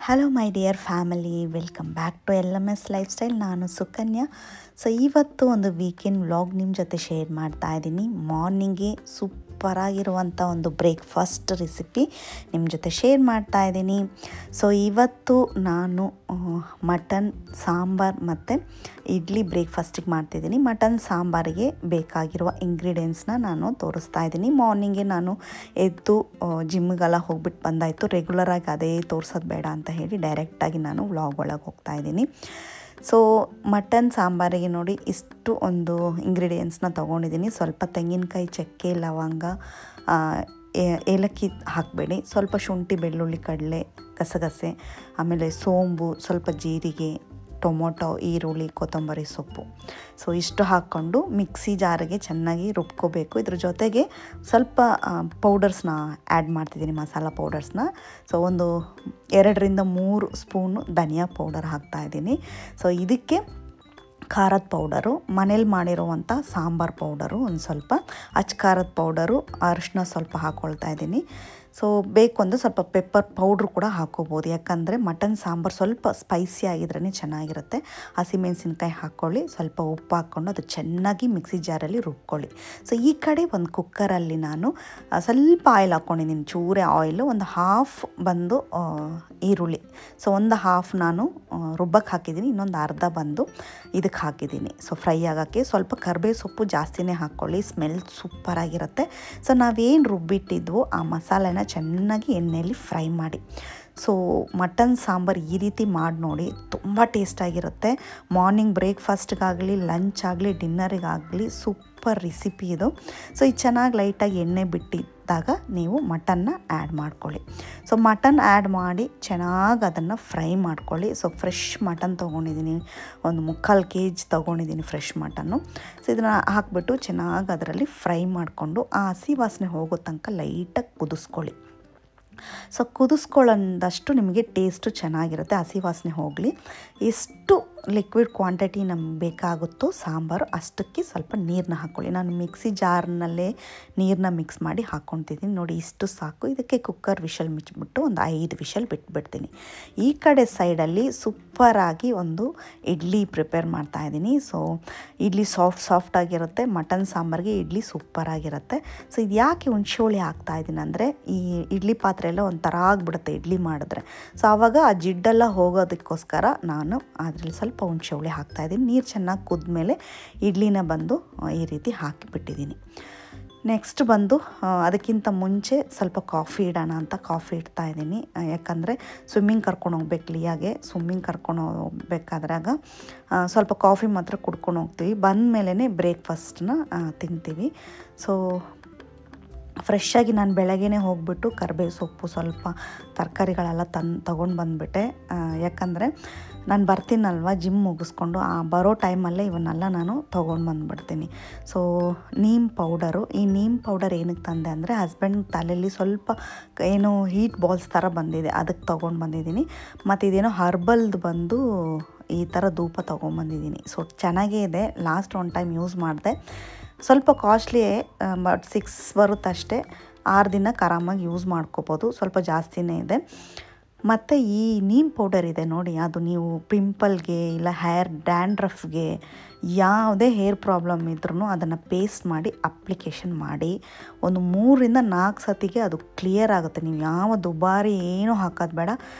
Hello my dear family, welcome back to LMS lifestyle. ನಾನು Sukanya. So ಇವತ್ತು ಒಂದು weekend vlog ನಿಮ್ಮ ಜೊತೆ ಶೇರ್ ಮಾಡ್ತಾ ಇದ್ದೀನಿ. ಮಾರ್ನಿಂಗ್ಗೆ ಸೂಪರಾಗಿರುವಂಥ ಒಂದು ಬ್ರೇಕ್ಫಾಸ್ಟ್ ರೆಸಿಪಿ ನಿಮ್ಮ ಜೊತೆ ಶೇರ್ ಮಾಡ್ತಾ ಇದ್ದೀನಿ. ಸೊ ಇವತ್ತು ನಾನು ಮಟನ್ ಸಾಂಬಾರ್ ಮತ್ತು ಇಡ್ಲಿ ಬ್ರೇಕ್ಫಾಸ್ಟಿಗೆ ಮಾಡ್ತಿದ್ದೀನಿ. ಮಟನ್ ಸಾಂಬಾರಿಗೆ ಬೇಕಾಗಿರುವ ಇಂಗ್ರೀಡಿಯೆಂಟ್ಸ್ನ ನಾನು ತೋರಿಸ್ತಾ ಇದ್ದೀನಿ. ಮಾರ್ನಿಂಗೆ ನಾನು ಎದ್ದು ಜಿಮ್ಗೆಲ್ಲ ಹೋಗ್ಬಿಟ್ಟು ಬಂದಾಯಿತು. ರೆಗ್ಯುಲರಾಗಿ ಅದೇ ತೋರಿಸೋದು ಬೇಡ ಅಂತ ಹೇಳಿ ಡೈರೆಕ್ಟಾಗಿ ನಾನು ವ್ಲಾಗ್ ಒಳಗೆ ಹೋಗ್ತಾ ಇದ್ದೀನಿ. ಸೊ ಮಟನ್ ಸಾಂಬಾರಿಗೆ ನೋಡಿ ಇಷ್ಟು ಒಂದು ಇಂಗ್ರೀಡಿಯೆಂಟ್ಸ್ನ ತೊಗೊಂಡಿದ್ದೀನಿ. ಸ್ವಲ್ಪ ತೆಂಗಿನಕಾಯಿ, ಚಕ್ಕೆ, ಲವಂಗ, ಏಲಕ್ಕಿ ಹಾಕಬೇಡಿ. ಸ್ವಲ್ಪ ಶುಂಠಿ, ಬೆಳ್ಳುಳ್ಳಿ, ಕಡಲೆ, ಗಸಗಸೆ, ಆಮೇಲೆ ಸೋಂಬು, ಸ್ವಲ್ಪ ಜೀರಿಗೆ, ಟೊಮೊಟೊ, ಈರುಳ್ಳಿ, ಕೊತ್ತಂಬರಿ ಸೊಪ್ಪು. ಸೊ ಇಷ್ಟು ಹಾಕ್ಕೊಂಡು ಮಿಕ್ಸಿ ಜಾರಿಗೆ ಚೆನ್ನಾಗಿ ರುಬ್ಕೋಬೇಕು. ಇದ್ರ ಜೊತೆಗೆ ಸ್ವಲ್ಪ ಪೌಡರ್ಸ್ನ ಆ್ಯಡ್ ಮಾಡ್ತಿದ್ದೀನಿ, ಮಸಾಲ ಪೌಡರ್ಸ್ನ. ಸೊ ಒಂದು 2-3 ಸ್ಪೂನು ಧನಿಯಾ ಪೌಡರ್ ಹಾಕ್ತಾಯಿದ್ದೀನಿ. ಸೊ ಇದಕ್ಕೆ ಖಾರದ ಪೌಡರು, ಮನೇಲಿ ಮಾಡಿರುವಂಥ ಸಾಂಬಾರು ಪೌಡರು ಒಂದು ಸ್ವಲ್ಪ, ಖಾರದ ಪೌಡರು, ಅರಿಶಿನ ಸ್ವಲ್ಪ ಹಾಕ್ಕೊಳ್ತಾ ಇದ್ದೀನಿ. ಸೊ ಬೇಕು ಅಂದರೆ ಸ್ವಲ್ಪ ಪೆಪ್ಪರ್ ಪೌಡ್ರು ಕೂಡ ಹಾಕ್ಕೋಬೋದು, ಯಾಕಂದರೆ ಮಟನ್ ಸಾಂಬಾರು ಸ್ವಲ್ಪ ಸ್ಪೈಸಿ ಆಗಿದ್ರೇ ಚೆನ್ನಾಗಿರುತ್ತೆ. ಹಸಿಮೆಣಸಿನ್ಕಾಯಿ ಹಾಕ್ಕೊಳ್ಳಿ, ಸ್ವಲ್ಪ ಉಪ್ಪು ಹಾಕ್ಕೊಂಡು ಅದು ಚೆನ್ನಾಗಿ ಮಿಕ್ಸಿ ಜಾರಲ್ಲಿ ರುಬ್ಕೊಳ್ಳಿ. ಸೊ ಈ ಕಡೆ ಒಂದು ಕುಕ್ಕರಲ್ಲಿ ನಾನು ಸ್ವಲ್ಪ ಆಯಿಲ್ ಹಾಕ್ಕೊಂಡಿದ್ದೀನಿ, ಚೂರೆ ಆಯಿಲು, ಒಂದು ಹಾಫ್ ಬಂದು ಈರುಳ್ಳಿ. ಸೊ ಒಂದು ಹಾಫ್ ನಾನು ರುಬ್ಬಕ್ಕೆ ಹಾಕಿದ್ದೀನಿ, ಇನ್ನೊಂದು ಅರ್ಧ ಬಂದು ಇದಕ್ಕೆ ಹಾಕಿದ್ದೀನಿ. ಸೊ ಫ್ರೈ ಆಗೋಕ್ಕೆ ಸ್ವಲ್ಪ ಕರಿಬೇವು ಸೊಪ್ಪು ಜಾಸ್ತಿನೇ ಹಾಕ್ಕೊಳ್ಳಿ, ಸ್ಮೆಲ್ ಸೂಪರಾಗಿರುತ್ತೆ. ಸೊ ನಾವೇನು ರುಬ್ಬಿಟ್ಟಿದ್ವೋ ಆ ಮಸಾಲೆನ ಚೆನ್ನಾಗಿ ಎಣ್ಣೆಯಲ್ಲಿ ಫ್ರೈ ಮಾಡಿ. ಸೊ ಮಟನ್ ಸಾಂಬಾರು ಈ ರೀತಿ ಮಾಡಿ ನೋಡಿ, ತುಂಬ ಟೇಸ್ಟಾಗಿರುತ್ತೆ. ಮಾರ್ನಿಂಗ್ ಬ್ರೇಕ್ಫಾಸ್ಟ್ಗಾಗಲಿ, ಲಂಚ್ ಆಗಲಿ, ಡಿನ್ನರಿಗಾಗಲಿ ಸೂಪರ್ ರೆಸಿಪಿ ಇದು. ಸೊ ಇದು ಚೆನ್ನಾಗಿ ಲೈಟಾಗಿ ಎಣ್ಣೆ ಬಿಟ್ಟಿದ್ದಾಗ ನೀವು ಮಟನ್ನ ಆ್ಯಡ್ ಮಾಡ್ಕೊಳ್ಳಿ. ಸೊ ಮಟನ್ ಆ್ಯಡ್ ಮಾಡಿ ಚೆನ್ನಾಗಿ ಅದನ್ನು ಫ್ರೈ ಮಾಡ್ಕೊಳ್ಳಿ. ಸೊ ಫ್ರೆಶ್ ಮಟನ್ ತೊಗೊಂಡಿದ್ದೀನಿ, ಒಂದು 3/4 kg ತೊಗೊಂಡಿದ್ದೀನಿ ಫ್ರೆಶ್ ಮಟನ್ನು. ಸೊ ಇದನ್ನು ಹಾಕ್ಬಿಟ್ಟು ಚೆನ್ನಾಗಿ ಅದರಲ್ಲಿ ಫ್ರೈ ಮಾಡಿಕೊಂಡು ಆ ಹಸಿ ವಾಸನೆ ಹೋಗೋ ತನಕ ಲೈಟಾಗಿ ಕುದಿಸ್ಕೊಳ್ಳಿ. ಸೊ ಕುದಿಸ್ಕೊಳ್ಳೋದಷ್ಟು ನಿಮಗೆ ಟೇಸ್ಟು ಚೆನ್ನಾಗಿರುತ್ತೆ, ಹಸಿ ವಾಸನೆ ಹೋಗಲಿ. ಎಷ್ಟು ಲಿಕ್ವಿಡ್ ಕ್ವಾಂಟಿಟಿ ನಮ್ಗೆ ಬೇಕಾಗುತ್ತೋ ಸಾಂಬಾರು ಅಷ್ಟಕ್ಕೆ ಸ್ವಲ್ಪ ನೀರನ್ನ ಹಾಕ್ಕೊಳ್ಳಿ. ನಾನು ಮಿಕ್ಸಿ ಜಾರ್ನಲ್ಲೇ ನೀರನ್ನ ಮಿಕ್ಸ್ ಮಾಡಿ ಹಾಕ್ಕೊತಿದ್ದೀನಿ ನೋಡಿ, ಇಷ್ಟು ಸಾಕು. ಇದಕ್ಕೆ ಕುಕ್ಕರ್ ವಿಷಲ್ ಮುಚ್ಚಿಬಿಟ್ಟು ಒಂದು 5 ವಿಷಲ್ ಬಿಟ್ಬಿಡ್ತೀನಿ. ಈ ಕಡೆ ಸೈಡಲ್ಲಿ ಸೂಪರಾಗಿ ಒಂದು ಇಡ್ಲಿ ಪ್ರಿಪೇರ್ ಮಾಡ್ತಾಯಿದ್ದೀನಿ. ಸೊ ಇಡ್ಲಿ ಸಾಫ್ಟಾಗಿರುತ್ತೆ, ಮಟನ್ ಸಾಂಬಾರಿಗೆ ಇಡ್ಲಿ ಸೂಪರಾಗಿರುತ್ತೆ. ಸೊ ಇದು ಯಾಕೆ ಹುಣಸೆ ಹಾಕ್ತಾಯಿದ್ದೀನಿ ಅಂದರೆ, ಈ ಇಡ್ಲಿ ಪಾತ್ರೆ ಎಲ್ಲ ಒಂಥರ ಆಗಿಬಿಡುತ್ತೆ ಇಡ್ಲಿ ಮಾಡಿದ್ರೆ. ಸೊ ಆವಾಗ ಆ ಜಿಡ್ಡೆಲ್ಲ ಹೋಗೋದಕ್ಕೋಸ್ಕರ ನಾನು ಅದರಲ್ಲಿ ಸ್ವಲ್ಪ ಹುಣಸೆ ಹುಳಿ ಹಾಕ್ತಾಯಿದ್ದೀನಿ. ನೀರು ಚೆನ್ನಾಗಿ ಕುದ್ಮೇಲೆ ಇಡ್ಲಿನ ಬಂದು ಈ ರೀತಿ ಹಾಕಿಬಿಟ್ಟಿದ್ದೀನಿ. ನೆಕ್ಸ್ಟ್ ಬಂದು ಅದಕ್ಕಿಂತ ಮುಂಚೆ ಸ್ವಲ್ಪ ಕಾಫಿ ಇಡೋಣ ಅಂತ ಕಾಫಿ ಇಡ್ತಾಯಿದ್ದೀನಿ. ಯಾಕಂದರೆ ಸ್ವಿಮ್ಮಿಂಗ್ ಕರ್ಕೊಂಡು ಹೋಗ್ಬೇಕು, ಲಿಯಾಗೆ ಸ್ವಿಮ್ಮಿಂಗ್ ಕರ್ಕೊಂಡು ಹೋಗ್ಬೇಕಾದ್ರಾಗ ಸ್ವಲ್ಪ ಕಾಫಿ ಮಾತ್ರ ಕುಡ್ಕೊಂಡು ಹೋಗ್ತೀವಿ. ಬಂದ ಮೇಲೇ ಬ್ರೇಕ್ಫಾಸ್ಟನ್ನ ತಿಂತೀವಿ. ಸೊ ಫ್ರೆಶ್ಶಾಗಿ ನಾನು ಬೆಳಗ್ಗೆನೇ ಹೋಗ್ಬಿಟ್ಟು ಕರಿಬೇವು ಸೊಪ್ಪು, ಸ್ವಲ್ಪ ತರಕಾರಿಗಳೆಲ್ಲ ತೊಗೊಂಡು ಬಂದುಬಿಟ್ಟೆ. ಯಾಕಂದರೆ ನಾನು ಬರ್ತೀನಲ್ವ ಜಿಮ್ ಮುಗಿಸ್ಕೊಂಡು, ಆ ಬರೋ ಟೈಮಲ್ಲೇ ಇವನ್ನೆಲ್ಲ ನಾನು ತೊಗೊಂಡು ಬಂದುಬಿಡ್ತೀನಿ. ಸೊ ನೀಮ್ ಪೌಡರು, ಈ ನೀಮ್ ಪೌಡರ್ ಏನಕ್ಕೆ ತಂದೆ ಅಂದರೆ, ಹಸ್ಬೆಂಡ್ ತಲೆಯಲ್ಲಿ ಸ್ವಲ್ಪ ಏನೋ ಹೀಟ್ ಬಾಲ್ಸ್ ಥರ ಬಂದಿದೆ, ಅದಕ್ಕೆ ತೊಗೊಂಡು ಬಂದಿದ್ದೀನಿ. ಮತ್ತು ಇದೇನೋ ಹರ್ಬಲ್ದು ಬಂದು ಈ ಥರ ಧೂಪ ತೊಗೊಂಬಂದಿದ್ದೀನಿ. ಸೊ ಚೆನ್ನಾಗೇ ಇದೆ, ಲಾಸ್ಟ್ ಒಂದು ಟೈಮ್ ಯೂಸ್ ಮಾಡಿದೆ. ಸ್ವಲ್ಪ ಕಾಸ್ಟ್ಲಿಯೇ, ಬಟ್ 6 ಬರುತ್ತಷ್ಟೇ. 6 ದಿನಕ್ಕೆ ಆರಾಮಾಗಿ ಯೂಸ್ ಮಾಡ್ಕೋಬೋದು, ಸ್ವಲ್ಪ ಜಾಸ್ತಿನೇ ಇದೆ. ಮತ್ತು ಈ ನೀಮ್ ಪೌಡರ್ ಇದೆ ನೋಡಿ, ಅದು ನೀವು ಪಿಂಪಲ್ಗೆ ಇಲ್ಲ ಹೇರ್ ಡ್ಯಾಂಡ್ರಫ್ಗೆ ಯಾವುದೇ ಹೇರ್ ಪ್ರಾಬ್ಲಮ್ ಇದ್ರೂ ಅದನ್ನು ಪೇಸ್ಟ್ ಮಾಡಿ ಅಪ್ಲಿಕೇಶನ್ ಮಾಡಿ ಒಂದು 3-4 ಸತಿಗೆ ಅದು ಕ್ಲಿಯರ್ ಆಗುತ್ತೆ. ನೀವು ಯಾವ ದುಬಾರಿ ಏನೂ ಹಾಕೋದು ಬೇಡ.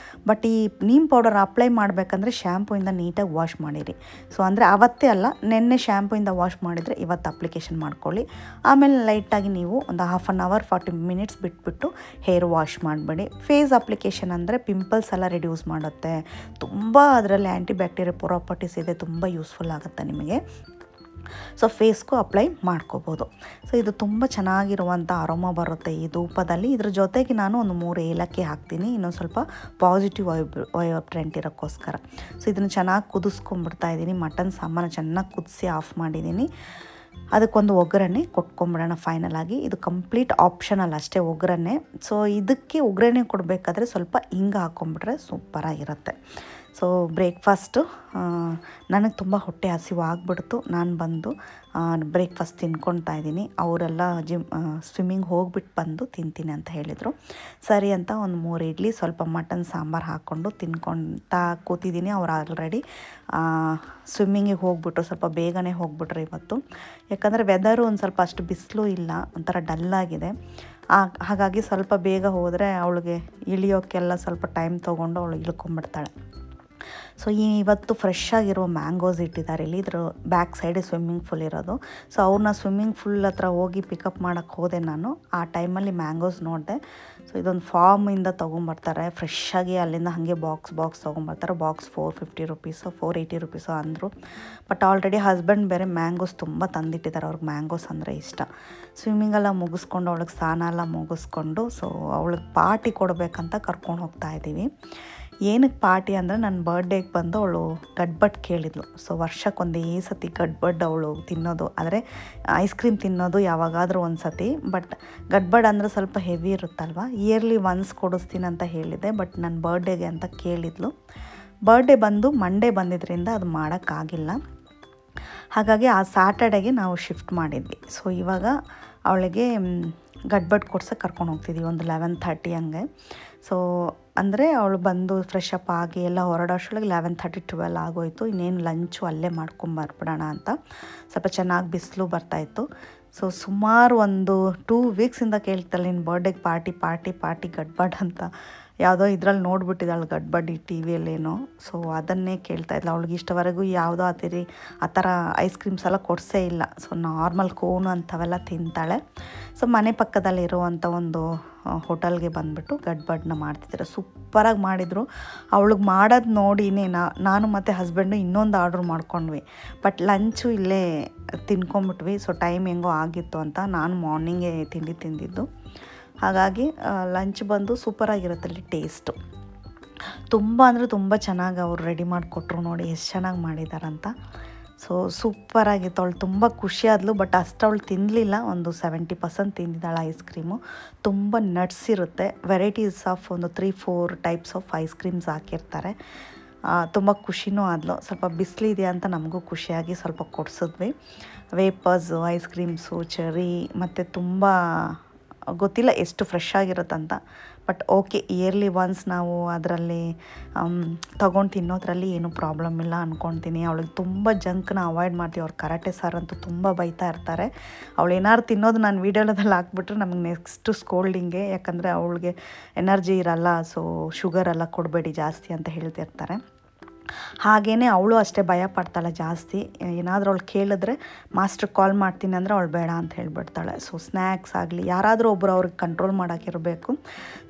ಬಟ್ ಈ ನೀಮ್ ಪೌಡರ್ ಅಪ್ಲೈ ಮಾಡಬೇಕಂದ್ರೆ ಶ್ಯಾಂಪೂಯಿಂದ ನೀಟಾಗಿ ವಾಶ್ ಮಾಡಿರಿ. ಸೊ ಅಂದರೆ ಅವತ್ತೇ ಅಲ್ಲ, ನೆನ್ನೆ ಶ್ಯಾಂಪೂಯಿಂದ ವಾಶ್ ಮಾಡಿದರೆ ಇವತ್ತು ಅಪ್ಲಿಕೇಶನ್ ಮಾಡ್ಕೊಳ್ಳಿ. ಆಮೇಲೆ ಲೈಟಾಗಿ ನೀವು ಒಂದು 1/2 hour 40 minutes ಬಿಟ್ಬಿಟ್ಟು ಹೇರ್ ವಾಶ್ ಮಾಡಬೇಡಿ. ಫೇಸ್ ಅಪ್ಲಿಕೇಶನ್ ಅಂದರೆ ಪಿಂಪಲ್ಸ್ ಎಲ್ಲ ರಿಡ್ಯೂಸ್ ಮಾಡುತ್ತೆ, ತುಂಬ ಅದರಲ್ಲಿ ಆ್ಯಂಟಿ ಬ್ಯಾಕ್ಟೀರಿಯಾ ಪ್ರಾಪರ್ಟೀಸ್ ಇದೆ, ತುಂಬ ಯೂಸ್ಫುಲ್ ಆಗುತ್ತೆ ನಿಮಗೆ. ಸೊ ಫೇಸ್ಗೂ ಅಪ್ಲೈ ಮಾಡ್ಕೋಬೋದು. ಸೊ ಇದು ತುಂಬ ಚೆನ್ನಾಗಿರುವಂಥ ಅರೋಮಾ ಬರುತ್ತೆ ಈ ಧೂಪದಲ್ಲಿ. ಇದ್ರ ಜೊತೆಗೆ ನಾನು ಒಂದು 3 ಏಲಕ್ಕಿ ಹಾಕ್ತೀನಿ, ಇನ್ನೊಂದು ಸ್ವಲ್ಪ ಪಾಸಿಟಿವ್ ವೈಬ್ರೆಂಟ್ ಇರೋಕ್ಕೋಸ್ಕರ. ಸೊ ಇದನ್ನು ಚೆನ್ನಾಗಿ ಕುದಿಸ್ಕೊಂಡ್ಬಿಡ್ತಾ ಇದ್ದೀನಿ. ಮಟನ್ ಸಾಂಬಾರು ಚೆನ್ನಾಗಿ ಕುದಿಸಿ ಆಫ್ ಮಾಡಿದ್ದೀನಿ. ಅದಕ್ಕೊಂದು ಒಗ್ಗರಣೆ ಕೊಟ್ಕೊಂಬಿಡೋಣ ಫೈನಲ್ ಆಗಿ. ಇದು ಕಂಪ್ಲೀಟ್ ಆಪ್ಷನಲ್ ಅಷ್ಟೇ ಒಗ್ಗರಣೆ. ಸೊ ಇದಕ್ಕೆ ಒಗ್ಗರಣೆ ಕೊಡಬೇಕಾದ್ರೆ ಸ್ವಲ್ಪ ಹಿಂಗೆ ಹಾಕ್ಕೊಂಬಿಟ್ರೆ ಸೂಪರಾಗಿರುತ್ತೆ. ಸೊ ಬ್ರೇಕ್ಫಾಸ್ಟು ನನಗೆ ತುಂಬ ಹೊಟ್ಟೆ ಹಸಿವು ಆಗಿಬಿಡ್ತು. ನಾನು ಬಂದು ಬ್ರೇಕ್ಫಾಸ್ಟ್ ತಿನ್ಕೊತಾ ಇದ್ದೀನಿ. ಅವರೆಲ್ಲ ಸ್ವಿಮ್ಮಿಂಗ್ ಹೋಗ್ಬಿಟ್ಟು ಬಂದು ತಿಂತೀನಿ ಅಂತ ಹೇಳಿದರು. ಸರಿ ಅಂತ ಒಂದು 3 ಇಡ್ಲಿ ಸ್ವಲ್ಪ ಮಟನ್ ಸಾಂಬಾರು ಹಾಕ್ಕೊಂಡು ತಿನ್ಕೊತಾ ಕೂತಿದ್ದೀನಿ. ಅವ್ರು ಆಲ್ರೆಡಿ ಸ್ವಿಮ್ಮಿಂಗಿಗೆ ಹೋಗ್ಬಿಟ್ರು, ಸ್ವಲ್ಪ ಬೇಗನೆ ಹೋಗ್ಬಿಟ್ರು ಇವತ್ತು. ಯಾಕಂದರೆ ವೆದರು ಒಂದು ಸ್ವಲ್ಪ ಅಷ್ಟು ಬಿಸಿಲು ಇಲ್ಲ, ಒಂಥರ ಡಲ್ಲಾಗಿದೆ. ಹಾಗಾಗಿ ಸ್ವಲ್ಪ ಬೇಗ ಹೋದರೆ ಅವಳಿಗೆ ಇಳಿಯೋಕ್ಕೆಲ್ಲ ಸ್ವಲ್ಪ ಟೈಮ್ ತೊಗೊಂಡು ಅವಳು ಇಳ್ಕೊಂಬಿಡ್ತಾಳೆ. ಸೊ ಇವತ್ತು ಫ್ರೆಶ್ ಆಗಿರೋ ಮ್ಯಾಂಗೋಸ್ ಇಟ್ಟಿದ್ದಾರೆ ಇಲ್ಲಿ. ಇದ್ರ ಬ್ಯಾಕ್ ಸೈಡೇ ಸ್ವಿಮ್ಮಿಂಗ್ ಫೂಲ್ ಇರೋದು. ಸೊ ಅವ್ರನ್ನ ಸ್ವಿಮ್ಮಿಂಗ್ ಫೂಲ್ ಹತ್ರ ಹೋಗಿ ಪಿಕಪ್ ಮಾಡೋಕ್ಕೆ ಹೋದೆ ನಾನು. ಆ ಟೈಮಲ್ಲಿ ಮ್ಯಾಂಗೋಸ್ ನೋಡಿದೆ. ಸೊ ಇದೊಂದು ಫಾರ್ಮಿಂದ ತೊಗೊಂಬರ್ತಾರೆ ಫ್ರೆಶ್ಶಾಗಿ, ಅಲ್ಲಿಂದ ಹಾಗೆ ಬಾಕ್ಸ್ ತೊಗೊಂಬರ್ತಾರೆ. ಬಾಕ್ಸ್ 450 ರುಪೀಸು 480 ರುಪೀಸು ಅಂದರು. ಬಟ್ ಆಲ್ರೆಡಿ ಹಸ್ಬೆಂಡ್ ಬೇರೆ ಮ್ಯಾಂಗೋಸ್ ತುಂಬ ತಂದಿಟ್ಟಿದ್ದಾರೆ, ಅವ್ರಿಗೆ ಮ್ಯಾಂಗೋಸ್ ಅಂದರೆ ಇಷ್ಟ. ಸ್ವಿಮ್ಮಿಂಗೆಲ್ಲ ಮುಗಿಸ್ಕೊಂಡು ಅವಳಿಗೆ ಸ್ನಾನ ಎಲ್ಲ ಮುಗಿಸ್ಕೊಂಡು ಸೊ ಅವಳಿಗೆ ಪಾರ್ಟಿ ಕೊಡಬೇಕಂತ ಕರ್ಕೊಂಡು ಹೋಗ್ತಾ ಇದ್ದೀವಿ. ಏನಕ್ಕೆ ಪಾರ್ಟಿ ಅಂದರೆ ನನ್ನ ಬರ್ಡೇಗೆ ಬಂದು ಅವಳು ಗಡ್ಬಡ್ ಕೇಳಿದ್ಲು. ಸೊ ವರ್ಷಕ್ಕೊಂದೇ ಸತಿ ಗಡ್ಬಡ್ ಅವಳು ತಿನ್ನೋದು, ಆದರೆ ಐಸ್ ಕ್ರೀಮ್ ತಿನ್ನೋದು ಯಾವಾಗಾದರೂ ಒಂದು ಸತಿ. ಬಟ್ ಗಡ್ಬಡ್ ಅಂದರೆ ಸ್ವಲ್ಪ ಹೆವಿ ಇರುತ್ತಲ್ವ, ಇಯರ್ಲಿ ಒನ್ಸ್ ಕೊಡಿಸ್ತೀನಿ ಅಂತ ಹೇಳಿದೆ. ಬಟ್ ನನ್ನ ಬರ್ಡೇಗೆ ಅಂತ ಕೇಳಿದ್ಲು. ಬರ್ಡೇ ಬಂದು ಮಂಡೇ ಬಂದಿದ್ದರಿಂದ ಅದು ಮಾಡೋಕ್ಕಾಗಿಲ್ಲ. ಹಾಗಾಗಿ ಆ ಸ್ಯಾಟರ್ಡೆಗೆ ನಾವು ಶಿಫ್ಟ್ ಮಾಡಿದ್ವಿ. ಸೊ ಇವಾಗ ಅವಳಿಗೆ ಗಡ್ಬಡ್ ಕೊಡ್ಸೋಕ್ಕೆ ಕರ್ಕೊಂಡು ಹೋಗ್ತಿದ್ವಿ ಒಂದು 11:30 ಹಂಗೆ. ಸೊ ಅಂದರೆ ಅವಳು ಬಂದು ಫ್ರೆಶ್ ಅಪ್ ಆಗಿ ಎಲ್ಲ ಹೊರಡೋಷ್ಟೊಳಗೆ 11:30 12 ಆಗೋಯಿತು. ಇನ್ನೇನು ಲಂಚು ಅಲ್ಲೇ ಮಾಡ್ಕೊಂಬರ್ಬಿಡೋಣ ಅಂತ. ಸ್ವಲ್ಪ ಚೆನ್ನಾಗಿ ಬಿಸಿಲು ಬರ್ತಾಯಿತ್ತು. ಸೊ ಸುಮಾರು ಒಂದು 2 ವೀಕ್ಸಿಂದ ಕೇಳ್ತಾಳೆ, ನಿನ್ನ ಬರ್ಡೇಗೆ ಪಾರ್ಟಿ ಗಡ್ಬಡ್ ಅಂತ. ಯಾವುದೋ ಇದ್ರಲ್ಲಿ ನೋಡ್ಬಿಟ್ಟಿದ್ದಾಳೆ ಗಡ್ಬಡ್ ಈ ಟಿ ವಿಯಲ್ಲೇನೋ. ಸೊ ಅದನ್ನೇ ಕೇಳ್ತಾಯಿದ್ಲು. ಅವಳಿಗೆ ಇಷ್ಟವರೆಗೂ ಯಾವುದೋ ಆ ಥರ ಐಸ್ ಕ್ರೀಮ್ಸ್ ಎಲ್ಲ ಕೊಡಿಸೇ ಇಲ್ಲ. ಸೊ ನಾರ್ಮಲ್ ಕೋನು ಅಂಥವೆಲ್ಲ ತಿಂತಾಳೆ. ಸೊ ಮನೆ ಪಕ್ಕದಲ್ಲಿರುವಂಥ ಒಂದು ಹೋಟೆಲ್ಗೆ ಬಂದುಬಿಟ್ಟು ಗಡ್ಬಡ್ನ ಮಾಡ್ತಿದ್ದಾರೆ. ಸೂಪರಾಗಿ ಮಾಡಿದರು. ಅವಳಿಗೆ ಮಾಡೋದು ನೋಡಿನೇ ನಾನು ಮತ್ತು ಹಸ್ಬೆಂಡು ಇನ್ನೊಂದು ಆರ್ಡ್ರ್ ಮಾಡ್ಕೊಂಡ್ವಿ. ಬಟ್ ಲಂಚು ಇಲ್ಲೇ ತಿನ್ಕೊಂಬಿಟ್ವಿ. ಸೊ ಟೈಮ್ ಹೆಂಗೋ ಆಗಿತ್ತು ಅಂತ. ನಾನು ಮಾರ್ನಿಂಗೇ ತಿಂಡಿ ತಿಂದಿದ್ದು. ಹಾಗಾಗಿ ಲಂಚ್ ಬಂದು ಸೂಪರಾಗಿರುತ್ತೆ ಅಲ್ಲಿ ಟೇಸ್ಟು. ತುಂಬ ಅಂದರೆ ತುಂಬ ಚೆನ್ನಾಗಿ ಅವ್ರು ರೆಡಿ ಮಾಡಿಕೊಟ್ರು. ನೋಡಿ ಎಷ್ಟು ಚೆನ್ನಾಗಿ ಮಾಡಿದಾರಂತ. ಸೊ ಸೂಪರಾಗಿತ್ತು. ಅವಳು ತುಂಬ ಖುಷಿಯಾದ್ಲು. ಬಟ್ ಅಷ್ಟು ಅವಳು ತಿನ್ನಲಿಲ್ಲ, ಒಂದು 70% ತಿಂದಿದ್ದಾಳೆ ಐಸ್ ಕ್ರೀಮು. ತುಂಬ ನಟ್ಸ್ ಇರುತ್ತೆ, ವೆರೈಟೀಸ್ ಆಫ್ ಒಂದು 3-4 ಟೈಪ್ಸ್ ಆಫ್ ಐಸ್ ಕ್ರೀಮ್ಸ್ ಹಾಕಿರ್ತಾರೆ. ತುಂಬ ಖುಷಿನೂ ಆದ್ಲು. ಸ್ವಲ್ಪ ಬಿಸಿಲಿದೆಯಾ ಅಂತ ನಮಗೂ ಖುಷಿಯಾಗಿ ಸ್ವಲ್ಪ ಕೊಡಿಸಿದ್ವಿ. ವೇಪರ್ಸು, ಐಸ್ ಕ್ರೀಮ್ಸು, ಚೆರಿ ಮತ್ತು ತುಂಬ ಗೊತ್ತಿಲ್ಲ ಎಷ್ಟು ಫ್ರೆಶ್ ಆಗಿರುತ್ತಂತ. ಬಟ್ ಓಕೆ, ಇಯರ್ಲಿ ಒನ್ಸ್ ನಾವು ಅದರಲ್ಲಿ ತೊಗೊಂಡು ತಿನ್ನೋದ್ರಲ್ಲಿ ಏನೂ ಪ್ರಾಬ್ಲಮ್ ಇಲ್ಲ ಅಂದ್ಕೊಳ್ತೀನಿ. ಅವಳಿಗೆ ತುಂಬ ಜಂಕ್ನ ಅವಾಯ್ಡ್ ಮಾಡ್ತೀವಿ. ಅವ್ರು ಕರಾಟೆ ಸಾರ್ ಅಂತೂ ತುಂಬ ಬೈತಾ ಇರ್ತಾರೆ. ಅವಳು ಏನಾದ್ರು ತಿನ್ನೋದು ನಾನು ವೀಡಿಯೋದಲ್ಲಿ ಹಾಕ್ಬಿಟ್ರೆ ನಮಗೆ ನೆಕ್ಸ್ಟು ಸ್ಕೋಲ್ಡಿಂಗೆ. ಯಾಕಂದರೆ ಅವಳಿಗೆ ಎನರ್ಜಿ ಇರಲ್ಲ, ಸೊ ಶುಗರ್ ಎಲ್ಲ ಕೊಡಬೇಡಿ ಜಾಸ್ತಿ ಅಂತ ಹೇಳ್ತಿರ್ತಾರೆ. ಹಾಗೆಯೇ ಅವಳು ಅಷ್ಟೇ ಭಯ ಪಡ್ತಾಳೆ ಜಾಸ್ತಿ. ಏನಾದರೂ ಅವಳು ಕೇಳಿದ್ರೆ ಮಾಸ್ಟ್ರಿಗೆ ಕಾಲ್ ಮಾಡ್ತೀನಿ ಅಂದರೆ ಅವಳು ಬೇಡ ಅಂತ ಹೇಳಿಬಿಡ್ತಾಳೆ. ಸೊ ಸ್ನ್ಯಾಕ್ಸ್ ಆಗಲಿ ಯಾರಾದರೂ ಒಬ್ಬರು ಅವ್ರಿಗೆ ಕಂಟ್ರೋಲ್ ಮಾಡೋಕ್ಕಿರಬೇಕು.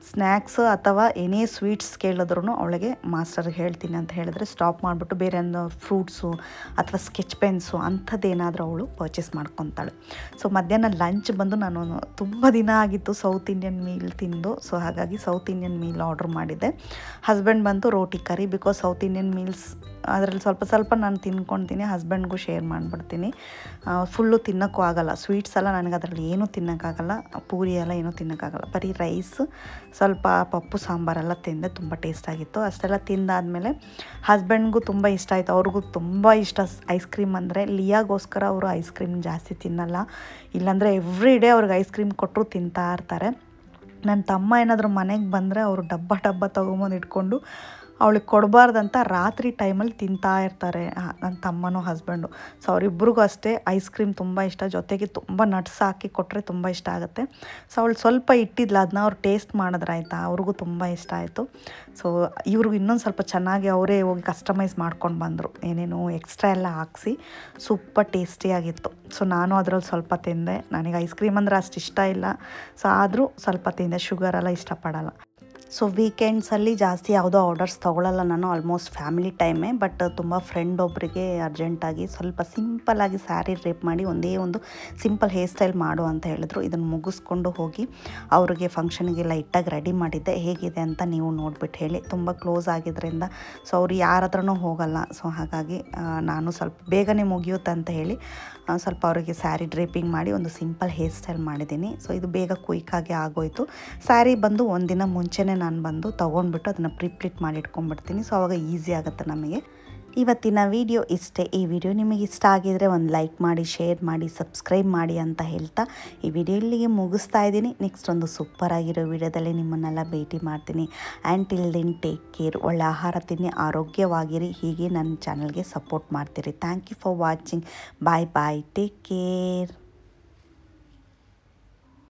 ಸ್ನ್ಯಾಕ್ಸ್ ಅಥವಾ ಏನೇ ಸ್ವೀಟ್ಸ್ ಕೇಳಿದ್ರೂ ಅವಳಿಗೆ ಮಾಸ್ಟರ್ಗೆ ಹೇಳ್ತೀನಿ ಅಂತ ಹೇಳಿದ್ರೆ ಸ್ಟಾಪ್ ಮಾಡಿಬಿಟ್ಟು ಬೇರೆ ಒಂದು ಫ್ರೂಟ್ಸು ಅಥವಾ ಸ್ಕೆಚ್ ಪೆನ್ಸು ಅಂಥದ್ದೇನಾದರೂ ಅವಳು ಪರ್ಚೇಸ್ ಮಾಡ್ಕೊತಾಳೆ. ಸೊ ಮಧ್ಯಾಹ್ನ ಲಂಚ್ ಬಂದು ನಾನು ತುಂಬ ದಿನ ಆಗಿತ್ತು ಸೌತ್ ಇಂಡಿಯನ್ ಮೀಲ್ ತಿಂದು. ಸೊ ಹಾಗಾಗಿ ಸೌತ್ ಇಂಡಿಯನ್ ಮೀಲ್ ಆರ್ಡ್ರ್ ಮಾಡಿದ್ದೆ. ಹಸ್ಬೆಂಡ್ ಬಂದು ರೋಟಿ ಕರಿ, ಬಿಕಾಸ್ ಸೌತ್ ಇಂಡಿಯನ್ ಮೀಲ್ಸ್ ಅದರಲ್ಲಿ ಸ್ವಲ್ಪ ನಾನು ತಿನ್ಕೊತೀನಿ, ಹಸ್ಬೆಂಡ್ಗೂ ಶೇರ್ ಮಾಡಿಬಿಡ್ತೀನಿ. ಫುಲ್ಲು ತಿನ್ನೋಕ್ಕೂ ಆಗೋಲ್ಲ. ಸ್ವೀಟ್ಸ್ ಎಲ್ಲ ನನಗೆ ಅದರಲ್ಲಿ ಏನೂ ತಿನ್ನೋಕ್ಕಾಗಲ್ಲ, ಪೂರಿ ಎಲ್ಲ ಏನೂ ತಿನ್ನೋಕ್ಕಾಗಲ್ಲ. ಬರೀ ರೈಸ್, ಸ್ವಲ್ಪ ಪಪ್ಪು ಸಾಂಬಾರೆಲ್ಲ ತಿಂದೆ. ತುಂಬ ಟೇಸ್ಟಾಗಿತ್ತು. ಅಷ್ಟೆಲ್ಲ ತಿಂದಾದಮೇಲೆ ಹಸ್ಬೆಂಡ್ಗೂ ತುಂಬ ಇಷ್ಟ ಆಯಿತು. ಅವ್ರಿಗೂ ತುಂಬ ಇಷ್ಟ ಐಸ್ ಕ್ರೀಮ್ ಅಂದರೆ. ಲಿಯಾಗೋಸ್ಕರ ಅವರು ಐಸ್ ಕ್ರೀಮ್ ಜಾಸ್ತಿ ತಿನ್ನಲ್ಲ, ಇಲ್ಲಾಂದರೆ ಎವ್ರಿ ಡೇ ಅವ್ರಿಗೆ ಐಸ್ ಕ್ರೀಮ್ ಕೊಟ್ಟರು ತಿಂತಾ ಇರ್ತಾರೆ. ನನ್ನ ತಮ್ಮ ಏನಾದರೂ ಮನೆಗೆ ಬಂದರೆ ಅವರು ಡಬ್ಬ ತೊಗೊಂಬಂದು ಇಟ್ಕೊಂಡು ಅವಳಿಗೆ ಕೊಡಬಾರ್ದಂತ ರಾತ್ರಿ ಟೈಮಲ್ಲಿ ತಿಂತಾ ಇರ್ತಾರೆ ನನ್ನ ತಮ್ಮನೂ ಹಸ್ಬೆಂಡು. ಸೊ ಅವರಿಬ್ರಿಗೂ ಅಷ್ಟೇ ಐಸ್ ಕ್ರೀಮ್ ತುಂಬ ಇಷ್ಟ. ಜೊತೆಗೆ ತುಂಬ ನಟ್ಸ್ ಹಾಕಿ ಕೊಟ್ಟರೆ ತುಂಬ ಇಷ್ಟ ಆಗುತ್ತೆ. ಸೊ ಅವಳು ಸ್ವಲ್ಪ ಇಟ್ಟಿದ್ಲು, ಅದನ್ನ ಅವ್ರು ಟೇಸ್ಟ್ ಮಾಡಿದ್ರಾಯ್ತಾ, ಅವ್ರಿಗೂ ತುಂಬ ಇಷ್ಟ ಆಯಿತು. ಸೊ ಇವ್ರಿಗೂ ಇನ್ನೊಂದು ಸ್ವಲ್ಪ ಚೆನ್ನಾಗಿ ಅವರೇ ಹೋಗಿ ಕಸ್ಟಮೈಸ್ ಮಾಡ್ಕೊಂಡು ಬಂದರು, ಏನೇನು ಎಕ್ಸ್ಟ್ರಾ ಎಲ್ಲ ಹಾಕ್ಸಿ. ಸೂಪರ್ ಟೇಸ್ಟಿಯಾಗಿತ್ತು. ಸೊ ನಾನು ಅದರಲ್ಲಿ ಸ್ವಲ್ಪ ತಿಂದೆ. ನನಗೆ ಐಸ್ ಕ್ರೀಮ್ ಅಂದರೆ ಅಷ್ಟು ಇಷ್ಟ ಇಲ್ಲ. ಸೊ ಆದರೂ ಸ್ವಲ್ಪ ತಿಂದೆ, ಶುಗರೆಲ್ಲ ಇಷ್ಟಪಡಲ್ಲ. ಸೊ ವೀಕೆಂಡ್ಸಲ್ಲಿ ಜಾಸ್ತಿ ಯಾವುದೋ ಆರ್ಡರ್ಸ್ ತೊಗೊಳ್ಳಲ್ಲ ನಾನು, ಆಲ್ಮೋಸ್ಟ್ ಫ್ಯಾಮಿಲಿ ಟೈಮೇ. ಬಟ್ ತುಂಬ ಫ್ರೆಂಡ್ ಒಬ್ಬರಿಗೆ ಅರ್ಜೆಂಟಾಗಿ ಸ್ವಲ್ಪ ಸಿಂಪಲ್ಲಾಗಿ ಸ್ಯಾರಿ ಡ್ರೇಪ್ ಮಾಡಿ ಒಂದೇ ಒಂದು ಸಿಂಪಲ್ ಹೇರ್ ಸ್ಟೈಲ್ ಮಾಡು ಅಂತ ಹೇಳಿದ್ರು. ಇದನ್ನು ಮುಗಿಸ್ಕೊಂಡು ಹೋಗಿ ಅವ್ರಿಗೆ ಫಂಕ್ಷನ್ಗೆ ಲೈಟಾಗಿ ರೆಡಿ ಮಾಡಿದ್ದೆ. ಹೇಗಿದೆ ಅಂತ ನೀವು ನೋಡ್ಬಿಟ್ಟು ಹೇಳಿ. ತುಂಬ ಕ್ಲೋಸ್ ಆಗಿದ್ದರಿಂದ ಸೊ ಅವ್ರು ಯಾರ ಹತ್ರನೂ ಹೋಗಲ್ಲ. ಸೊ ಹಾಗಾಗಿ ನಾನು ಸ್ವಲ್ಪ ಬೇಗನೆ ಮುಗಿಯುತ್ತೆ ಅಂತ ಹೇಳಿ ಸ್ವಲ್ಪ ಅವರಿಗೆ ಸ್ಯಾರಿ ಡ್ರೇಪಿಂಗ್ ಮಾಡಿ ಒಂದು ಸಿಂಪಲ್ ಹೇರ್ ಸ್ಟೈಲ್ ಮಾಡಿದ್ದೀನಿ. ಸೊ ಇದು ಬೇಗ ಕ್ವಿಕ್ಕಾಗಿ ಆಗೋಯಿತು. ಸ್ಯಾರಿ ಬಂದು ಒಂದಿನ ಮುಂಚೆನೇ ನಾನು ಬಂದು ತೊಗೊಂಡ್ಬಿಟ್ಟು ಅದನ್ನು ಪ್ರಿಪ್ಲೇಟ್ ಮಾಡಿ ಇಟ್ಕೊಂಡ್ಬಿಡ್ತೀನಿ. ಸೊ ಆವಾಗ ಈಸಿ ಆಗುತ್ತೆ ನಮಗೆ. ಇವತ್ತಿನ ವಿಡಿಯೋ ಇಷ್ಟೇ. ಈ ವಿಡಿಯೋ ನಿಮಗೆ ಇಷ್ಟ ಆಗಿದರೆ ಒಂದು ಲೈಕ್ ಮಾಡಿ, ಶೇರ್ ಮಾಡಿ, ಸಬ್ಸ್ಕ್ರೈಬ್ ಮಾಡಿ ಅಂತ ಹೇಳ್ತಾ ಈ ವಿಡಿಯೋ ಇಲ್ಲಿಗೆ ಮುಗಿಸ್ತಾ ಇದ್ದೀನಿ. ನೆಕ್ಸ್ಟ್ ಒಂದು ಸೂಪರ್ ಆಗಿರೋ ವಿಡಿಯೋದಲ್ಲಿ ನಿಮ್ಮನ್ನೆಲ್ಲ ಭೇಟಿ ಮಾಡ್ತೀನಿ. And till then take care. ಒಳ್ಳೆ ಆಹಾರ ತಿನ್ನಿ, ಆರೋಗ್ಯವಾಗಿರಿ. ಹೀಗೆ ನನ್ನ ಚಾನಲ್ಗೆ ಸಪೋರ್ಟ್ ಮಾಡ್ತೀರಿ. Thank you for watching. Bye bye. Take care.